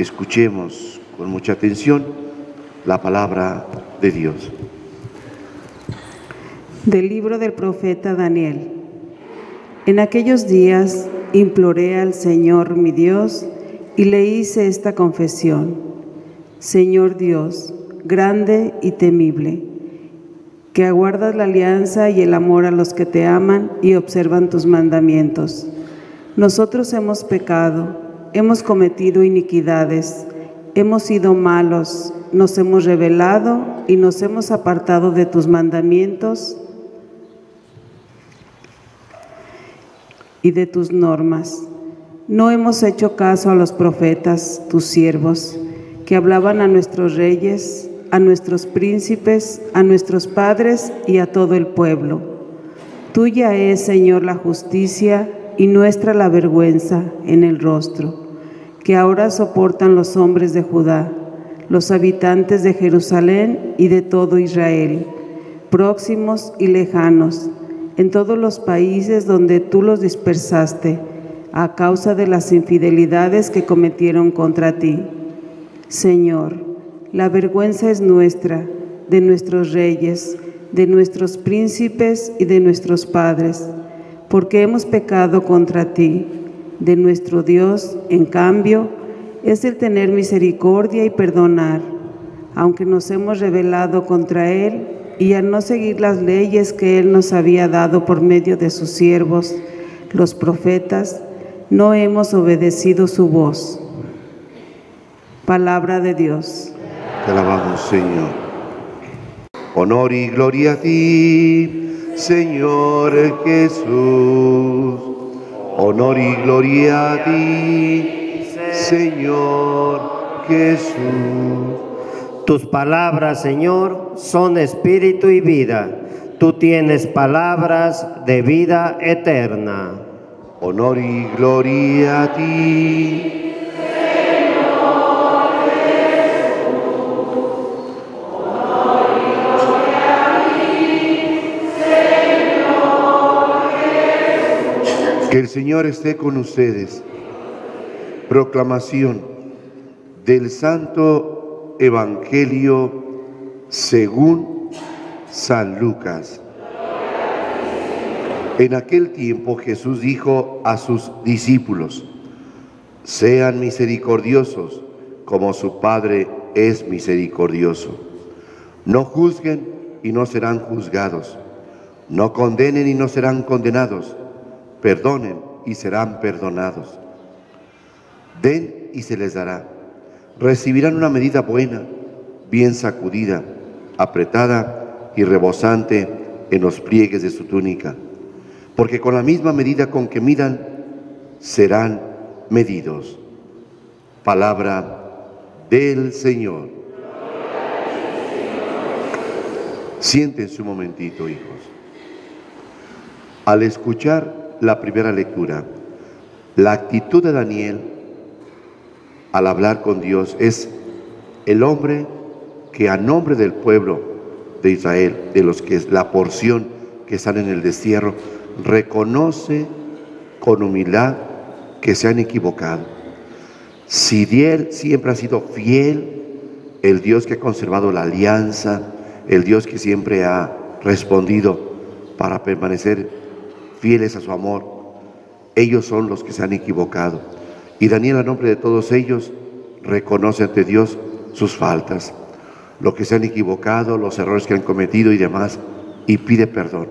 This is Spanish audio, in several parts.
Escuchemos con mucha atención la palabra de Dios. Del libro del profeta Daniel. En aquellos días imploré al Señor mi Dios y le hice esta confesión: Señor Dios, grande y temible, que aguardas la alianza y el amor a los que te aman y observan tus mandamientos. Nosotros hemos pecado, hemos cometido iniquidades, hemos sido malos, nos hemos rebelado y nos hemos apartado de tus mandamientos y de tus normas. No hemos hecho caso a los profetas, tus siervos, que hablaban a nuestros reyes, a nuestros príncipes, a nuestros padres y a todo el pueblo. Tuya es, Señor, la justicia y nuestra la vergüenza en el rostro, que ahora soportan los hombres de Judá, los habitantes de Jerusalén y de todo Israel, próximos y lejanos, en todos los países donde tú los dispersaste, a causa de las infidelidades que cometieron contra ti. Señor, la vergüenza es nuestra, de nuestros reyes, de nuestros príncipes y de nuestros padres, porque hemos pecado contra ti. De nuestro Dios, en cambio, es el tener misericordia y perdonar, aunque nos hemos rebelado contra Él y al no seguir las leyes que Él nos había dado por medio de sus siervos, los profetas, no hemos obedecido su voz. Palabra de Dios. Te alabamos, Señor. Honor y gloria a ti, Señor Jesús. Honor y gloria a ti, Señor Jesús. Tus palabras, Señor, son espíritu y vida. Tú tienes palabras de vida eterna. Honor y gloria a ti, que el Señor esté con ustedes. Proclamación del Santo Evangelio según San Lucas. En aquel tiempo Jesús dijo a sus discípulos: sean misericordiosos como su Padre es misericordioso. No juzguen y no serán juzgados. No condenen y no serán condenados. Perdonen y serán perdonados. Den y se les dará. Recibirán una medida buena, bien sacudida, apretada y rebosante en los pliegues de su túnica. Porque con la misma medida con que midan, serán medidos. Palabra del Señor. Siéntense un momentito, hijos. Al escuchar la primera lectura, la actitud de Daniel al hablar con Dios es el hombre que a nombre del pueblo de Israel, de los que es la porción que están en el destierro, reconoce con humildad que se han equivocado. Si Él siempre ha sido fiel, el Dios que ha conservado la alianza, el Dios que siempre ha respondido para permanecer fieles a su amor, ellos son los que se han equivocado. Y Daniel, a nombre de todos ellos, reconoce ante Dios sus faltas, lo que se han equivocado, los errores que han cometido y demás, y pide perdón.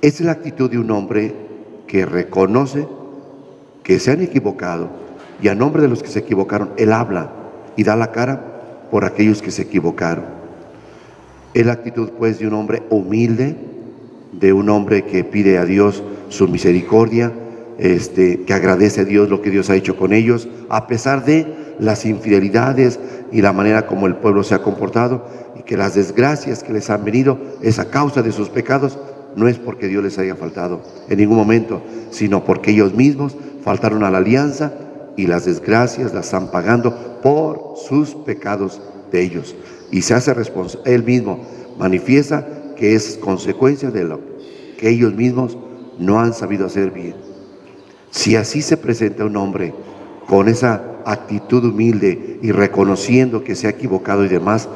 Esa es la actitud de un hombre que reconoce que se han equivocado, y a nombre de los que se equivocaron, él habla y da la cara por aquellos que se equivocaron. Es la actitud, pues, de un hombre humilde, de un hombre que pide a Dios su misericordia, que agradece a Dios lo que Dios ha hecho con ellos, a pesar de las infidelidades y la manera como el pueblo se ha comportado, y que las desgracias que les han venido es a causa de sus pecados. No es porque Dios les haya faltado en ningún momento, sino porque ellos mismos faltaron a la alianza y las desgracias las están pagando por sus pecados de ellos. Y se hace responsable, él mismo manifiesta que es consecuencia de lo que ellos mismos no han sabido hacer bien. Si así se presenta un hombre con esa actitud humilde y reconociendo que se ha equivocado y demás,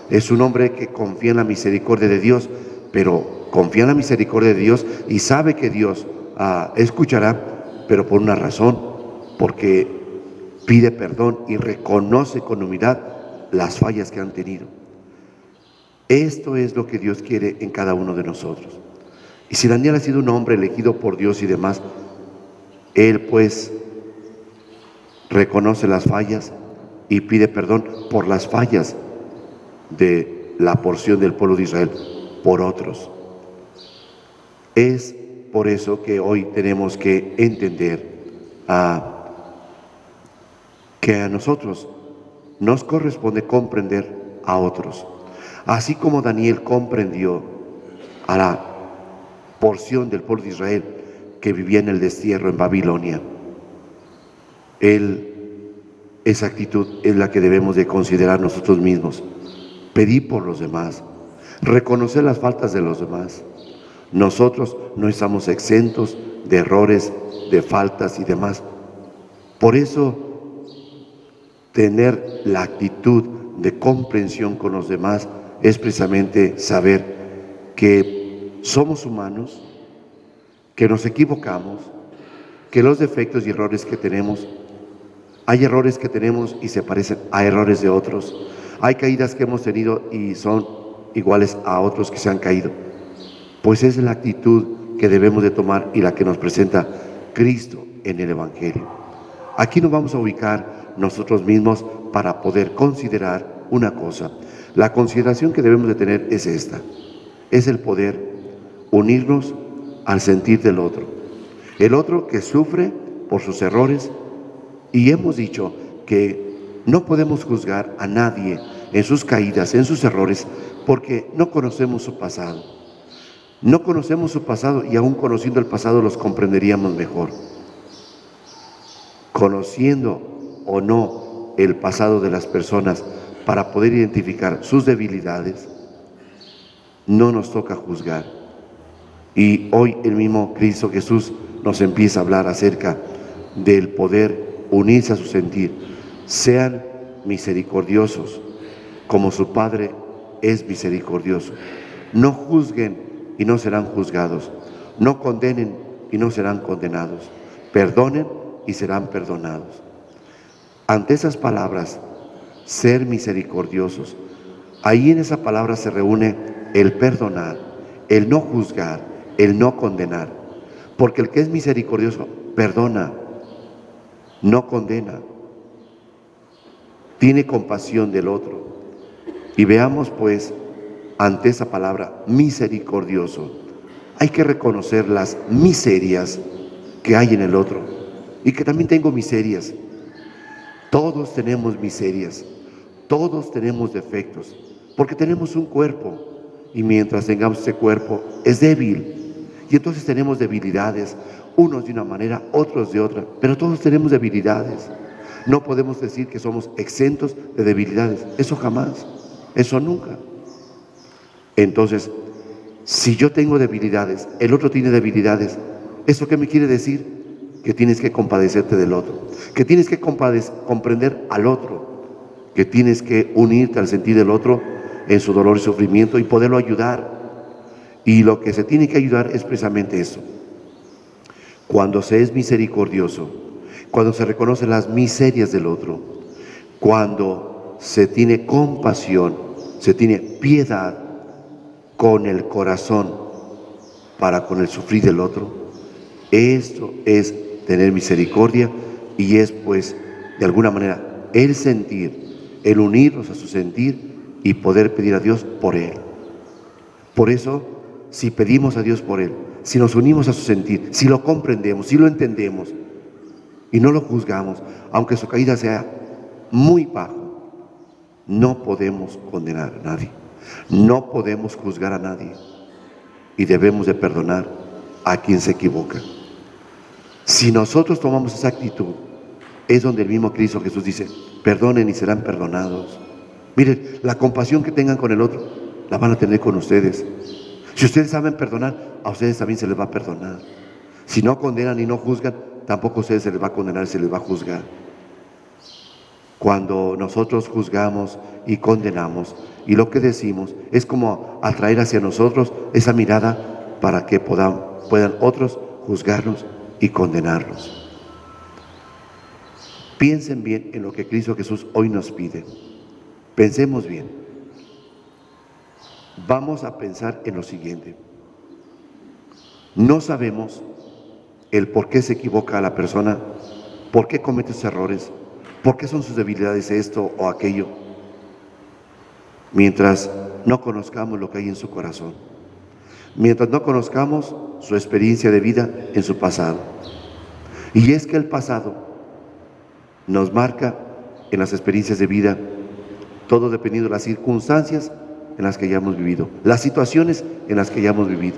es un hombre que confía en la misericordia de Dios, pero confía en la misericordia de Dios y sabe que Dios escuchará, pero por una razón, porque pide perdón y reconoce con humildad las fallas que han tenido. Esto es lo que Dios quiere en cada uno de nosotros. Y si Daniel ha sido un hombre elegido por Dios y demás, él pues reconoce las fallas y pide perdón por las fallas de la porción del pueblo de Israel por otros. Es por eso que hoy tenemos que entender que a nosotros nos corresponde comprender a otros. Así como Daniel comprendió a la porción del pueblo de Israel que vivía en el destierro en Babilonia, esa actitud es la que debemos de considerar nosotros mismos. Pedir por los demás, reconocer las faltas de los demás. Nosotros no estamos exentos de errores, de faltas y demás. Por eso, tener la actitud de comprensión con los demás es precisamente saber que somos humanos, que nos equivocamos, que los defectos y errores que tenemos, hay errores que tenemos y se parecen a errores de otros. Hay caídas que hemos tenido y son iguales a otros que se han caído. Pues es la actitud que debemos de tomar y la que nos presenta Cristo en el Evangelio. Aquí nos vamos a ubicar nosotros mismos para poder considerar una cosa. La consideración que debemos de tener es esta, es el poder unirnos al sentir del otro. El otro que sufre por sus errores, y hemos dicho que no podemos juzgar a nadie en sus caídas, en sus errores, porque no conocemos su pasado. No conocemos su pasado y aún conociendo el pasado los comprenderíamos mejor. Conociendo o no el pasado de las personas para poder identificar sus debilidades, no nos toca juzgar. Y hoy el mismo Cristo Jesús nos empieza a hablar acerca del poder unirse a su sentir. Sean misericordiosos como su Padre es misericordioso. No juzguen y no serán juzgados. No condenen y no serán condenados. Perdonen y serán perdonados. Ante esas palabras, ser misericordiosos, ahí en esa palabra se reúne el perdonar, el no juzgar, el no condenar. Porque el que es misericordioso perdona, no condena, tiene compasión del otro. Y veamos pues, ante esa palabra, misericordioso, hay que reconocer las miserias que hay en el otro, y que también tengo miserias. Todos tenemos miserias, todos tenemos defectos, porque tenemos un cuerpo, y mientras tengamos ese cuerpo, es débil, y entonces tenemos debilidades, unos de una manera, otros de otra, pero todos tenemos debilidades. No podemos decir que somos exentos de debilidades, eso jamás, eso nunca. Entonces, si yo tengo debilidades, el otro tiene debilidades, ¿eso qué me quiere decir? Que tienes que compadecerte del otro, que tienes que comprender al otro, que tienes que unirte al sentir del otro en su dolor y sufrimiento y poderlo ayudar. Y lo que se tiene que ayudar es precisamente eso. Cuando se es misericordioso, cuando se reconocen las miserias del otro, cuando se tiene compasión, se tiene piedad con el corazón para con el sufrir del otro, esto es tener misericordia y es pues de alguna manera el sentir, el unirnos a su sentir y poder pedir a Dios por él. Por eso, si pedimos a Dios por él, si nos unimos a su sentir, si lo comprendemos, si lo entendemos y no lo juzgamos, aunque su caída sea muy bajo, no podemos condenar a nadie, no podemos juzgar a nadie y debemos de perdonar a quien se equivoca. Si nosotros tomamos esa actitud, es donde el mismo Cristo Jesús dice, perdonen y serán perdonados. Miren, la compasión que tengan con el otro, la van a tener con ustedes. Si ustedes saben perdonar, a ustedes también se les va a perdonar. Si no condenan y no juzgan, tampoco a ustedes se les va a condenar, se les va a juzgar. Cuando nosotros juzgamos y condenamos, y lo que decimos es como atraer hacia nosotros esa mirada para que puedan otros juzgarnos y condenarnos. Piensen bien en lo que Cristo Jesús hoy nos pide. Pensemos bien. Vamos a pensar en lo siguiente. No sabemos el por qué se equivoca la persona, por qué comete sus errores, por qué son sus debilidades esto o aquello, mientras no conozcamos lo que hay en su corazón, mientras no conozcamos su experiencia de vida en su pasado. Y es que el pasado nos marca en las experiencias de vida, todo dependiendo de las circunstancias en las que hayamos vivido, las situaciones en las que hayamos vivido.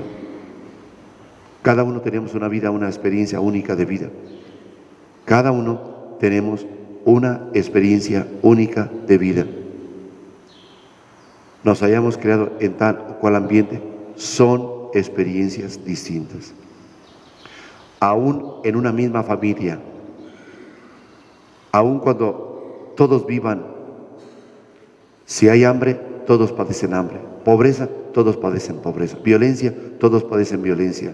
Cada uno tenemos una vida, una experiencia única de vida. Cada uno tenemos una experiencia única de vida. Nos hayamos creado en tal o cual ambiente, son experiencias distintas. Aún en una misma familia, aún cuando todos vivan, si hay hambre, todos padecen hambre. Pobreza, todos padecen pobreza. Violencia, todos padecen violencia.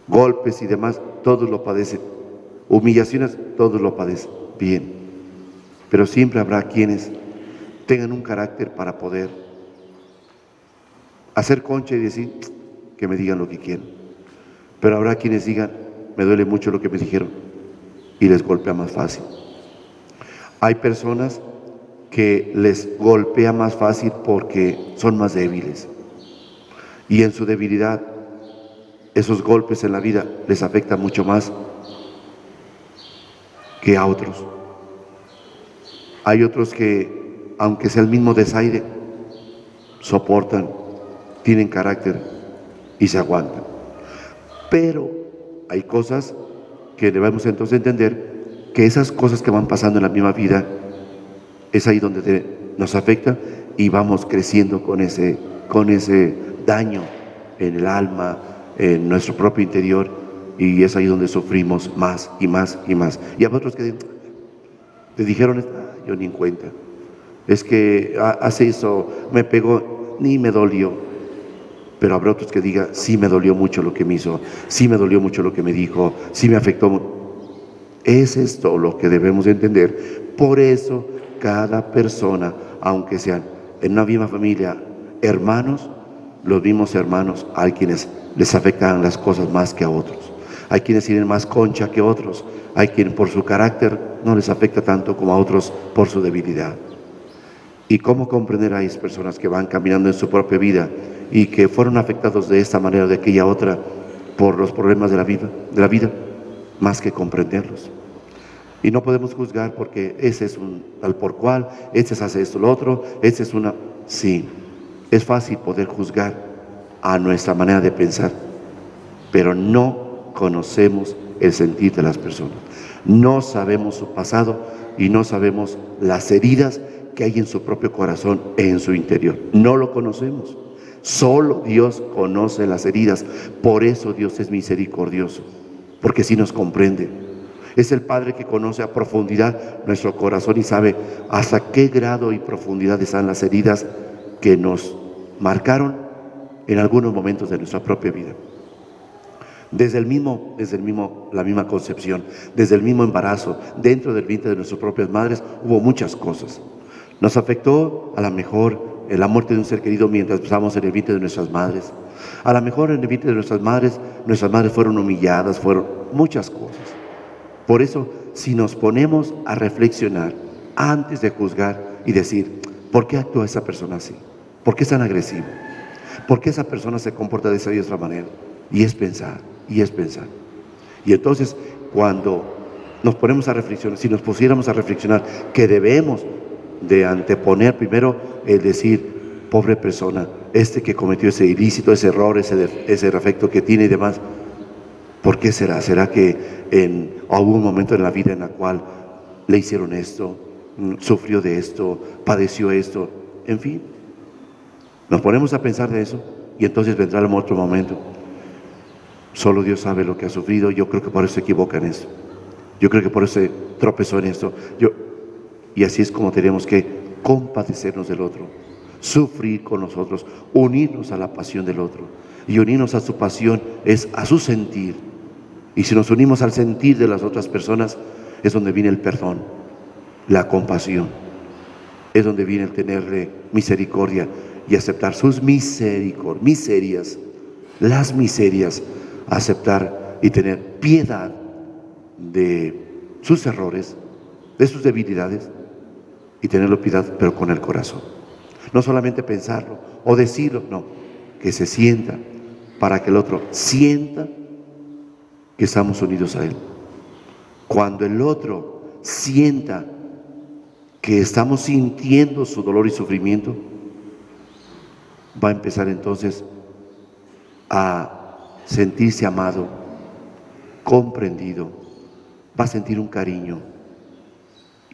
Golpes y demás, todos lo padecen. Humillaciones, todos lo padecen. Bien. Pero siempre habrá quienes tengan un carácter para poder hacer concha y decir que me digan lo que quieran. Pero habrá quienes digan, me duele mucho lo que me dijeron, y les golpea más fácil. Hay personas que les golpea más fácil porque son más débiles, y en su debilidad esos golpes en la vida les afectan mucho más que a otros. Hay otros que, aunque sea el mismo desaire, soportan, tienen carácter y se aguantan. Pero hay cosas que debemos entonces entender, que esas cosas que van pasando en la misma vida, es ahí donde nos afecta y vamos creciendo con ese daño en el alma, en nuestro propio interior, y es ahí donde sufrimos más y más y más. Y a otros que te dijeron, yo ni en cuenta, es que hace eso, me pegó, ni me dolió. Pero habrá otros que digan, sí me dolió mucho lo que me hizo, sí me dolió mucho lo que me dijo, sí me afectó. Es esto lo que debemos entender. Por eso cada persona, aunque sean en una misma familia hermanos, los mismos hermanos, hay quienes les afectan las cosas más que a otros. Hay quienes tienen más concha que otros. Hay quienes por su carácter no les afecta tanto como a otros por su debilidad. ¿Y cómo comprender a esas personas que van caminando en su propia vida y que fueron afectados de esta manera o de aquella otra por los problemas de la vida, más que comprenderlos? Y no podemos juzgar porque ese es un tal por cual, ese hace esto, lo otro, ese es una... Sí, es fácil poder juzgar a nuestra manera de pensar, pero no conocemos el sentir de las personas. No sabemos su pasado y no sabemos las heridas que hay en su propio corazón e en su interior. No lo conocemos. Solo Dios conoce las heridas. Por eso Dios es misericordioso, porque sí nos comprende. Es el Padre que conoce a profundidad nuestro corazón y sabe hasta qué grado y profundidad están las heridas que nos marcaron en algunos momentos de nuestra propia vida. Desde la misma concepción, desde el mismo embarazo, dentro del vientre de nuestras propias madres, hubo muchas cosas. Nos afectó a lo mejor la muerte de un ser querido mientras estábamos en el vientre de nuestras madres. A lo mejor en el vientre de nuestras madres fueron humilladas, fueron muchas cosas. Por eso, si nos ponemos a reflexionar antes de juzgar y decir, ¿por qué actúa esa persona así? ¿Por qué es tan agresivo? ¿Por qué esa persona se comporta de esa y otra manera? Y es pensar, y es pensar. Y entonces, cuando nos ponemos a reflexionar, si nos pusiéramos a reflexionar que debemos de anteponer primero el decir, pobre persona, que cometió ese ilícito, ese error, ese defecto que tiene y demás, ¿por qué será? ¿Será que hubo un momento en la vida en la cual le hicieron esto, sufrió de esto, padeció esto? En fin, nos ponemos a pensar de eso y entonces vendrá otro momento. Solo Dios sabe lo que ha sufrido. Yo creo que por eso se equivoca en esto. Yo creo que por eso se tropezó en esto. Y así es como tenemos que compadecernos del otro, sufrir con nosotros, unirnos a la pasión del otro. Y unirnos a su pasión es a su sentir. Y si nos unimos al sentir de las otras personas, es donde viene el perdón, la compasión. Es donde viene el tenerle misericordia y aceptar sus miserias, las miserias, aceptar y tener piedad de sus errores, de sus debilidades, y tenerlo piedad, pero con el corazón. No solamente pensarlo o decirlo, no, que se sienta, para que el otro sienta que estamos unidos a él. Cuando el otro sienta que estamos sintiendo su dolor y sufrimiento, va a empezar entonces a sentirse amado, comprendido, va a sentir un cariño,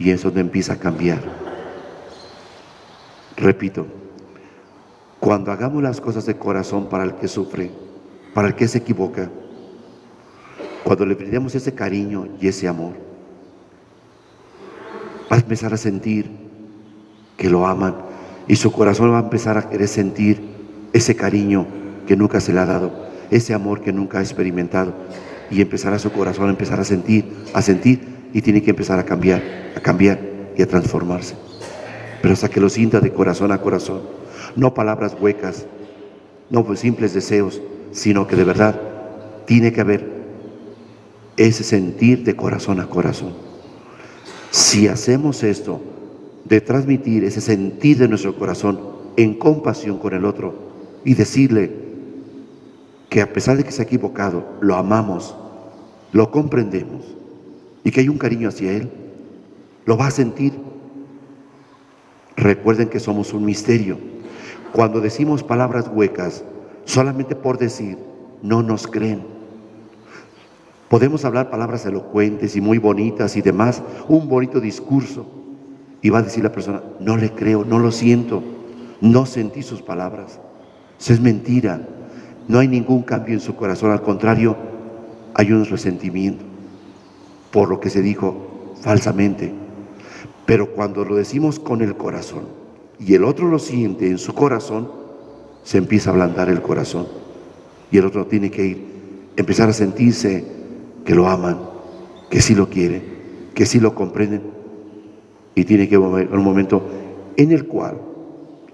y es donde empieza a cambiar. Repito, cuando hagamos las cosas de corazón para el que sufre, para el que se equivoca, cuando le brindemos ese cariño y ese amor, va a empezar a sentir que lo aman, y su corazón va a empezar a querer sentir ese cariño que nunca se le ha dado, ese amor que nunca ha experimentado, y empezará su corazón a empezar a sentir, y tiene que empezar a cambiar y a transformarse. Pero hasta que lo sienta de corazón a corazón, no palabras huecas, no pues simples deseos, sino que de verdad tiene que haber ese sentir de corazón a corazón. Si hacemos esto, de transmitir ese sentir de nuestro corazón en compasión con el otro y decirle que a pesar de que se ha equivocado, lo amamos, lo comprendemos y que hay un cariño hacia él, lo va a sentir. Recuerden que somos un misterio. Cuando decimos palabras huecas, solamente por decir, no nos creen. Podemos hablar palabras elocuentes y muy bonitas y demás, un bonito discurso, y va a decir la persona, no le creo, no lo siento, no sentí sus palabras. Eso es mentira. No hay ningún cambio en su corazón, al contrario, hay un resentimiento por lo que se dijo falsamente. Pero cuando lo decimos con el corazón y el otro lo siente en su corazón, se empieza a ablandar el corazón, y el otro tiene que empezar a sentirse que lo aman, que sí lo quieren, que sí lo comprenden, y tiene que haber un momento en el cual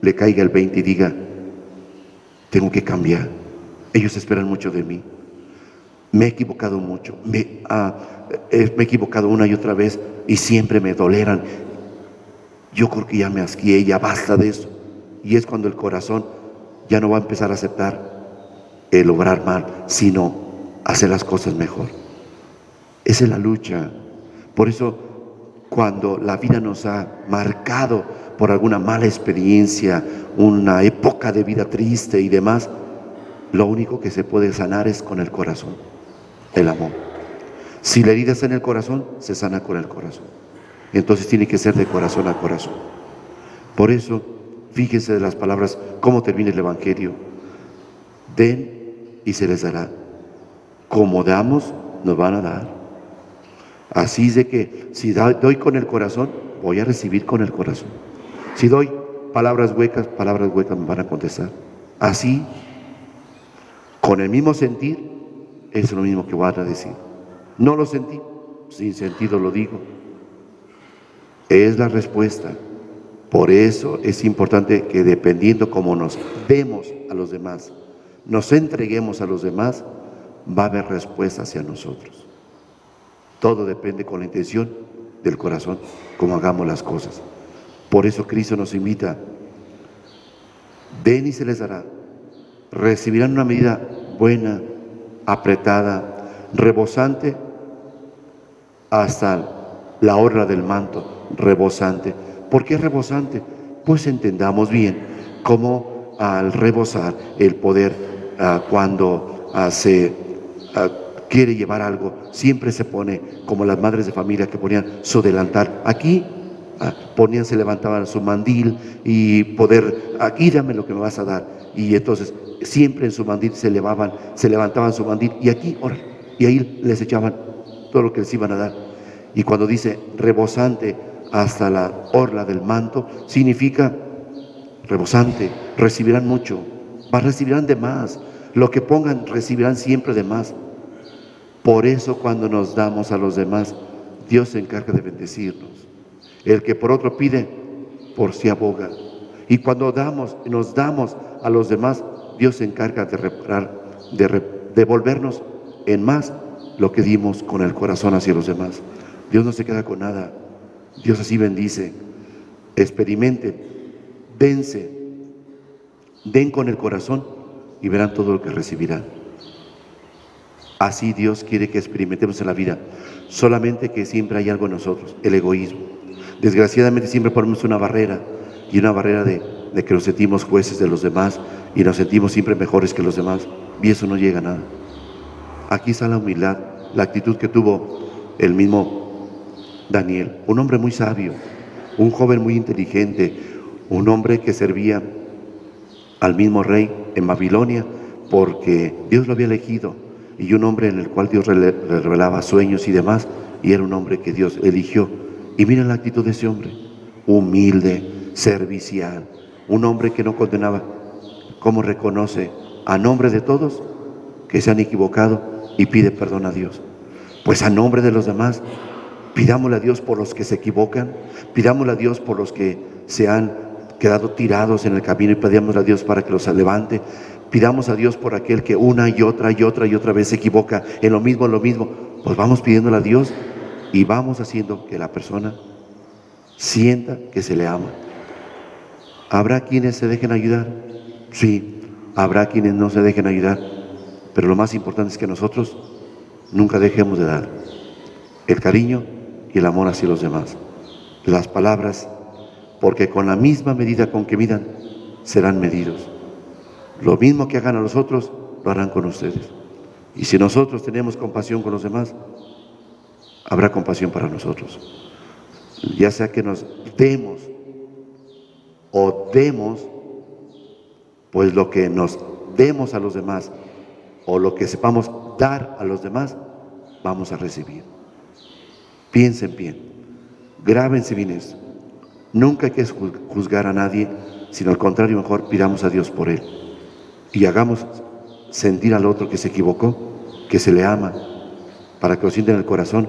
le caiga el 20 y diga, tengo que cambiar, ellos esperan mucho de mí, me he equivocado mucho, me he equivocado una y otra vez y siempre me toleran, yo creo que ya me asqué, ya basta de eso. Y es cuando el corazón ya no va a empezar a aceptar el obrar mal, sino hacer las cosas mejor. Esa es la lucha. Por eso, cuando la vida nos ha marcado por alguna mala experiencia, una época de vida triste y demás, lo único que se puede sanar es con el corazón, el amor. Si la herida está en el corazón, se sana con el corazón. Entonces tiene que ser de corazón a corazón. Por eso, fíjense de las palabras, cómo termina el Evangelio. Den y se les dará. Como damos, nos van a dar. Así es de que si doy con el corazón, voy a recibir con el corazón. Si doy palabras huecas me van a contestar. Así, con el mismo sentir, es lo mismo que van a decir. No lo sentí, sin sentido lo digo. Es la respuesta. Por eso es importante que dependiendo cómo nos demos a los demás, nos entreguemos a los demás, va a haber respuesta hacia nosotros. Todo depende con la intención del corazón, como hagamos las cosas. Por eso Cristo nos invita, den y se les dará. Recibirán una medida buena, apretada, rebosante, hasta la orla del manto, rebosante. ¿Por qué rebosante? Pues entendamos bien cómo al rebosar el poder, cuando se quiere llevar algo, siempre se pone como las madres de familia que ponían su delantal aquí, se levantaban su mandil y poder, aquí dame lo que me vas a dar, y entonces siempre en su mandil se levantaban su mandil y aquí, y ahí les echaban todo lo que les iban a dar. Y cuando dice rebosante, hasta la orla del manto, significa rebosante, recibirán mucho, recibirán de más, lo que pongan recibirán siempre de más. Por eso cuando nos damos a los demás, Dios se encarga de bendecirnos. El que por otro pide, por sí aboga. Y cuando nos damos a los demás, Dios se encarga de reparar, de devolvernos en más lo que dimos con el corazón hacia los demás. Dios no se queda con nada. Dios así bendice. Experimenten, dense, den con el corazón y verán todo lo que recibirán. Así Dios quiere que experimentemos en la vida, solamente que siempre hay algo en nosotros, el egoísmo. Desgraciadamente siempre ponemos una barrera, y una barrera de que nos sentimos jueces de los demás y nos sentimos siempre mejores que los demás, y eso no llega a nada. Aquí está la humildad, la actitud que tuvo el mismo Daniel, un hombre muy sabio, un joven muy inteligente, un hombre que servía al mismo rey en Babilonia porque Dios lo había elegido, y un hombre en el cual Dios le revelaba sueños y demás, y era un hombre que Dios eligió. Y miren la actitud de ese hombre, humilde, servicial, un hombre que no condenaba. ¿Cómo reconoce a nombre de todos que se han equivocado y pide perdón a Dios? Pues a nombre de los demás, pidámosle a Dios por los que se equivocan, pidámosle a Dios por los que se han quedado tirados en el camino y pidámosle a Dios para que los levante. Pidamos a Dios por aquel que una y otra vez se equivoca en lo mismo. Pues vamos pidiéndole a Dios y vamos haciendo que la persona sienta que se le ama. ¿Habrá quienes se dejen ayudar? Sí, habrá quienes no se dejen ayudar, pero lo más importante es que nosotros nunca dejemos de dar el cariño y el amor hacia los demás. Las palabras, porque con la misma medida con que midan, serán medidos. Lo mismo que hagan a los otros, lo harán con ustedes. Y si nosotros tenemos compasión con los demás, habrá compasión para nosotros. Ya sea que nos demos o demos, pues lo que nos demos a los demás o lo que sepamos dar a los demás, vamos a recibir. Piensen bien, grábense bien esto. Nunca hay que juzgar a nadie, sino al contrario, mejor pidamos a Dios por él. Y hagamos sentir al otro que se equivocó, que se le ama, para que lo sienta en el corazón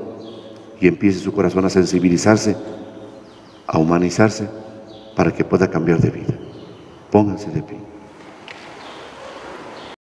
y empiece su corazón a sensibilizarse, a humanizarse, para que pueda cambiar de vida. Pónganse de pie.